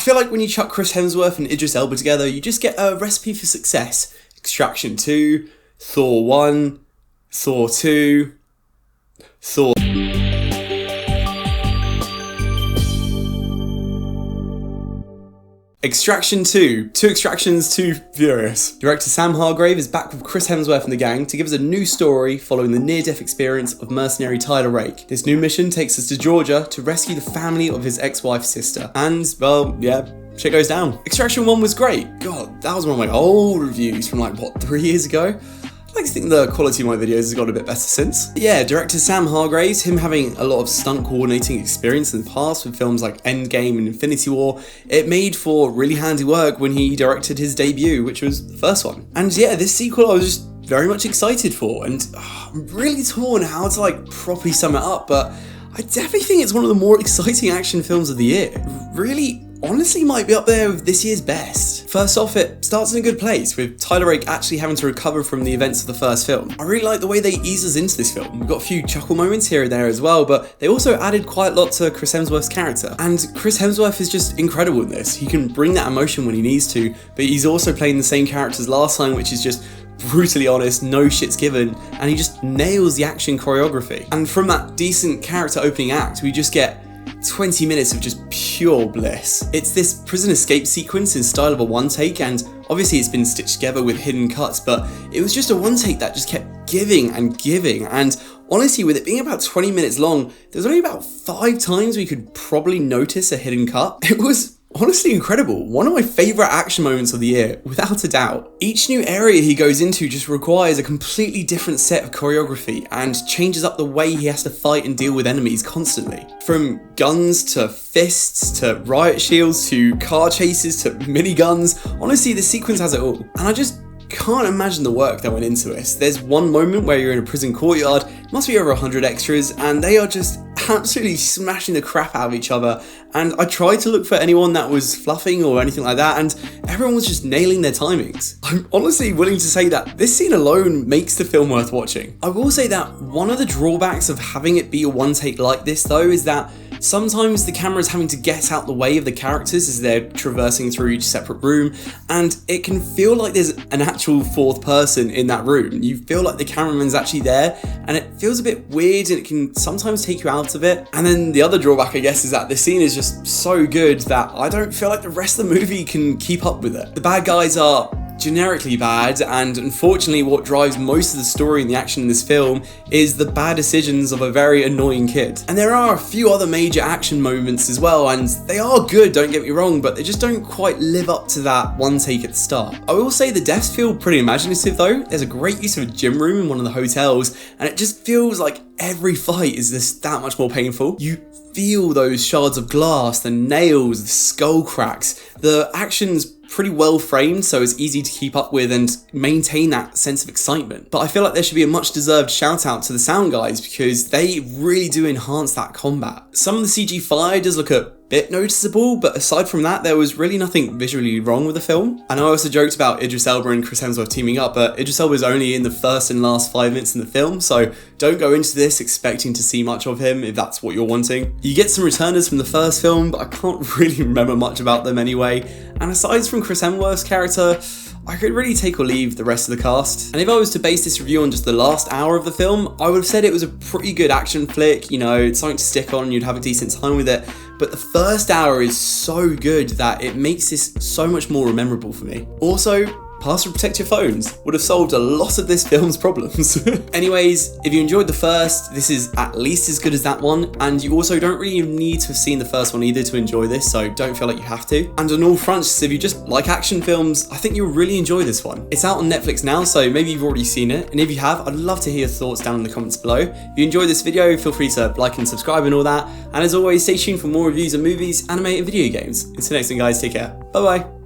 feel like when you chuck Chris Hemsworth and Idris Elba together, you just get a recipe for success. Extraction 2, Thor 1, Thor 2, Thor... Extraction 2. Two Extractions, Too Furious. Director Sam Hargrave is back with Chris Hemsworth and the gang to give us a new story following the near-death experience of mercenary Tyler Rake. This new mission takes us to Georgia to rescue the family of his ex-wife's sister. And, well, yeah, shit goes down. Extraction 1 was great. God, that was one of my old reviews from like, what, 3 years ago? I like to think the quality of my videos has got a bit better since. But yeah, director Sam Hargrave, him having a lot of stunt coordinating experience in the past with films like Endgame and Infinity War, it made for really handy work when he directed his debut, which was the first one. And yeah, this sequel I was just very much excited for, and I'm really torn how to like properly sum it up, but I definitely think it's one of the more exciting action films of the year. Really, honestly might be up there with this year's best. First off, it starts in a good place, with Tyler Rake actually having to recover from the events of the first film. I really like the way they ease us into this film. We've got a few chuckle moments here and there as well, but they also added quite a lot to Chris Hemsworth's character. And Chris Hemsworth is just incredible in this. He can bring that emotion when he needs to, but he's also playing the same character as last time, which is just brutally honest, no shits given, and he just nails the action choreography. And from that decent character opening act, we just get 20 minutes of just pure bliss. It's this prison escape sequence in style of a one take, and obviously it's been stitched together with hidden cuts, but it was just a one take that just kept giving and giving. And honestly, with it being about 20 minutes long, there's only about 5 times we could probably notice a hidden cut. It was honestly incredible. One of my favourite action moments of the year, without a doubt. Each new area he goes into just requires a completely different set of choreography and changes up the way he has to fight and deal with enemies constantly. From guns to fists to riot shields to car chases to miniguns, honestly this sequence has it all. And I just can't imagine the work that went into it. There's one moment where you're in a prison courtyard, must be over 100 extras, and they are just absolutely smashing the crap out of each other. And I tried to look for anyone that was fluffing or anything like that, and everyone was just nailing their timings. I'm honestly willing to say that this scene alone makes the film worth watching. I will say that one of the drawbacks of having it be a one take like this though is that sometimes the camera is having to get out the way of the characters as they're traversing through each separate room, and it can feel like there's an actual fourth person in that room. You feel like the cameraman's actually there, and it feels a bit weird, and it can sometimes take you out of it. And then the other drawback, I guess, is that the scene is just so good that I don't feel like the rest of the movie can keep up with it. The bad guys are generically bad, and unfortunately what drives most of the story and the action in this film is the bad decisions of a very annoying kid. And there are a few other major action moments as well, and they are good, don't get me wrong, but they just don't quite live up to that one take at the start. I will say the deaths feel pretty imaginative though. There's a great use of a gym room in one of the hotels, and it just feels like every fight is just that much more painful. You feel those shards of glass, the nails, the skull cracks. The action's pretty well framed, so it's easy to keep up with and maintain that sense of excitement. But I feel like there should be a much deserved shout out to the sound guys, because they really do enhance that combat. Some of the CG fire does look a bit noticeable, but aside from that, there was really nothing visually wrong with the film. I know I also joked about Idris Elba and Chris Hemsworth teaming up, but Idris Elba is only in the first and last 5 minutes in the film, so don't go into this expecting to see much of him if that's what you're wanting. You get some returners from the first film, but I can't really remember much about them anyway. And aside from Chris Hemsworth's character, I could really take or leave the rest of the cast. And if I was to base this review on just the last hour of the film, I would have said it was a pretty good action flick, you know, it's something to stick on, you'd have a decent time with it. But the first hour is so good that it makes this so much more memorable for me. Also, password protect your phones would have solved a lot of this film's problems. Anyways, if you enjoyed the first, this is at least as good as that one, and you also don't really need to have seen the first one either to enjoy this, so don't feel like you have to. And on all fronts, if you just like action films, I think you'll really enjoy this one. It's out on Netflix now, so maybe you've already seen it, and if you have, I'd love to hear your thoughts down in the comments below. If you enjoyed this video, feel free to like and subscribe and all that, and as always, stay tuned for more reviews of movies, anime, and video games. Until next time guys, take care. Bye bye.